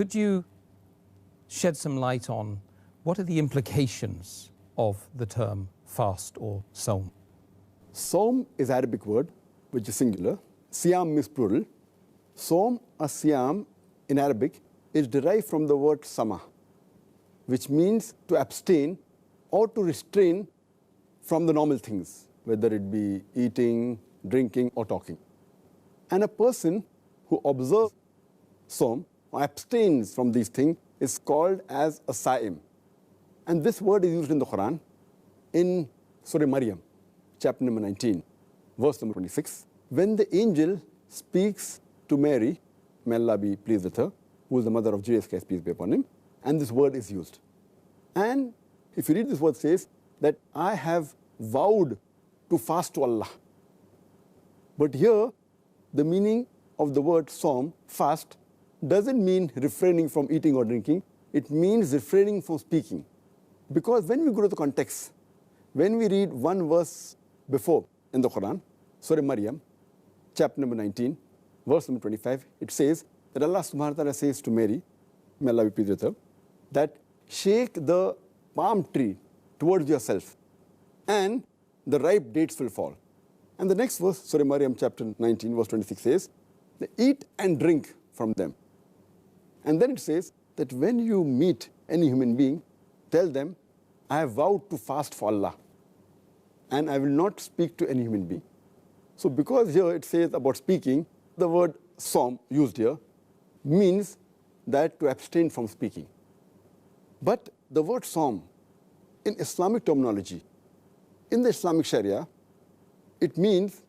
Could you shed some light on what are the implications of the term fast or sawm? Sawm is Arabic word, which is singular. Siyam is plural. Sawm or siyam in Arabic is derived from the word sama, which means to abstain or to restrain from the normal things, whether it be eating, drinking, or talking. And a person who observes sawm or abstains from these things is called as a sa'im. And this word is used in the Quran in Surah Maryam, chapter number 19, verse number 26, when the angel speaks to Mary, may Allah be pleased with her, who is the mother of Jesus Christ, peace be upon him, and this word is used. And if you read this word, it says that I have vowed to fast to Allah. But here, the meaning of the word sawm, fast, doesn't mean refraining from eating or drinking. It means refraining from speaking. Because when we go to the context, when we read one verse before in the Quran, Surah Maryam, chapter number 19, verse number 25, it says that Allah subhanahu wa ta'ala says to Mary, may Allah be pleased with her, that shake the palm tree towards yourself and the ripe dates will fall. And the next verse, Surah Maryam chapter 19, verse 26 says, eat and drink from them. And then it says that when you meet any human being, tell them, I have vowed to fast for Allah and I will not speak to any human being. So because here it says about speaking, the word sawm used here means that to abstain from speaking. But the word sawm in Islamic terminology, in the Islamic Sharia, it means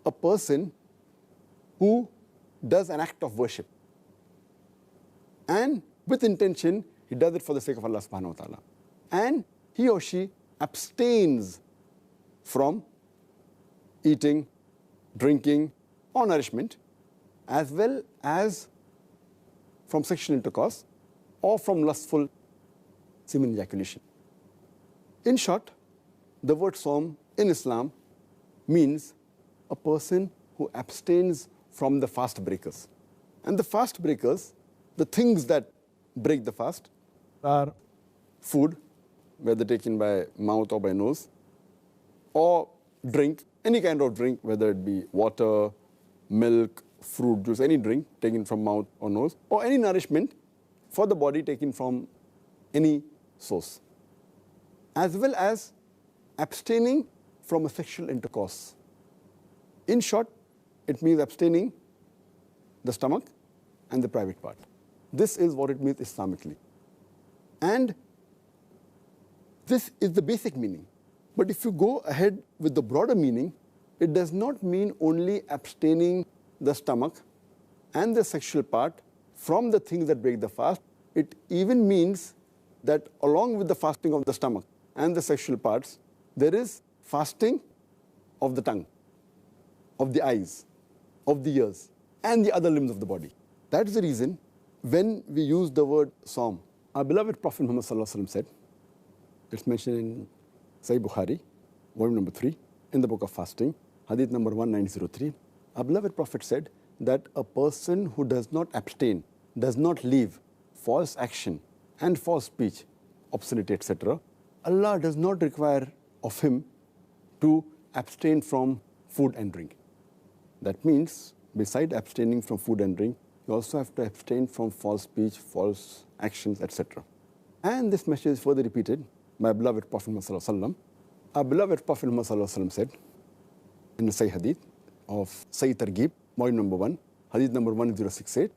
a person who does an act of worship. And with intention, he does it for the sake of Allah subhanahu wa ta'ala. And he or she abstains from eating, drinking, or nourishment, as well as from sexual intercourse or from lustful semen ejaculation. In short, the word sawm in Islam means a person who abstains from the fast breakers. And the fast breakers, the things that break the fast, are food, whether taken by mouth or by nose, or drink, any kind of drink, whether it be water, milk, fruit juice, any drink taken from mouth or nose, or any nourishment for the body taken from any source, as well as abstaining from a sexual intercourse. In short, it means abstaining the stomach and the private part. This is what it means Islamically. And this is the basic meaning. But if you go ahead with the broader meaning, it does not mean only abstaining the stomach and the sexual part from the things that break the fast. It even means that along with the fasting of the stomach and the sexual parts, there is fasting of the tongue, of the eyes, of the ears, and the other limbs of the body. That is the reason when we use the word sawm, our beloved Prophet Muhammad said, it's mentioned in Sahih Bukhari, volume number 3, in the book of fasting, hadith number 1903. Our beloved Prophet said that a person who does not abstain, does not leave false action and false speech, obscenity, etc., Allah does not require of him to abstain from food and drink. That means, beside abstaining from food and drink, you also have to abstain from false speech, false actions, etc. And this message is further repeated by beloved Prophet Muhammad. Our beloved Prophet Muhammad said in the Sahih Hadith of Sahih Targhib, volume number 1, Hadith number 1068,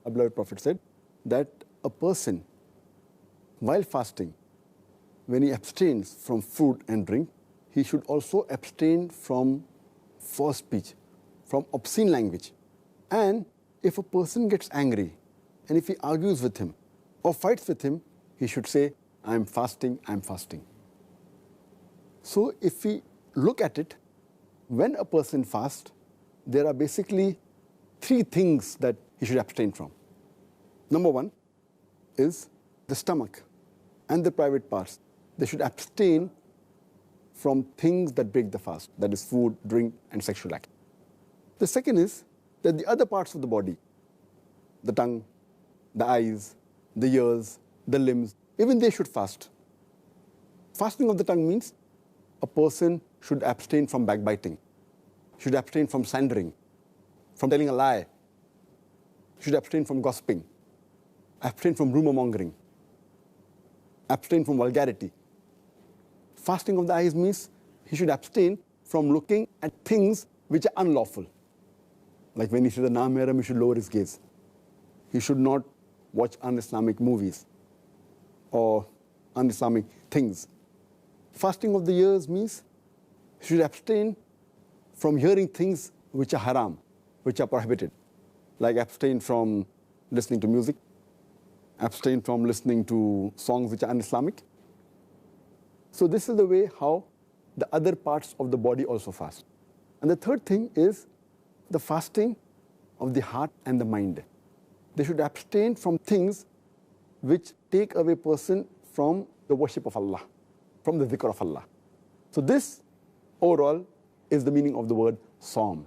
our beloved Prophet said that a person, while fasting, when he abstains from food and drink, he should also abstain from false speech, from obscene language. And if a person gets angry, and if he argues with him or fights with him, he should say, I am fasting, I am fasting. So if we look at it, when a person fasts, there are basically 3 things that he should abstain from. Number 1 is the stomach and the private parts. They should abstain from things that break the fast, that is food, drink, and sexual act. The second is that the other parts of the body, the tongue, the eyes, the ears, the limbs, even they should fast. Fasting of the tongue means a person should abstain from backbiting, should abstain from slandering, from telling a lie, should abstain from gossiping, abstain from rumor mongering, abstain from vulgarity. Fasting of the eyes means he should abstain from looking at things which are unlawful. Like when he sees a naam-haram, he should lower his gaze. He should not watch un-Islamic movies or un-Islamic things. Fasting of the ears means he should abstain from hearing things which are haram, which are prohibited. Like abstain from listening to music, abstain from listening to songs which are un-Islamic. So this is the way how the other parts of the body also fast. And the third thing is the fasting of the heart and the mind. They should abstain from things which take away a person from the worship of Allah, from the dhikr of Allah. So this overall is the meaning of the word Saum.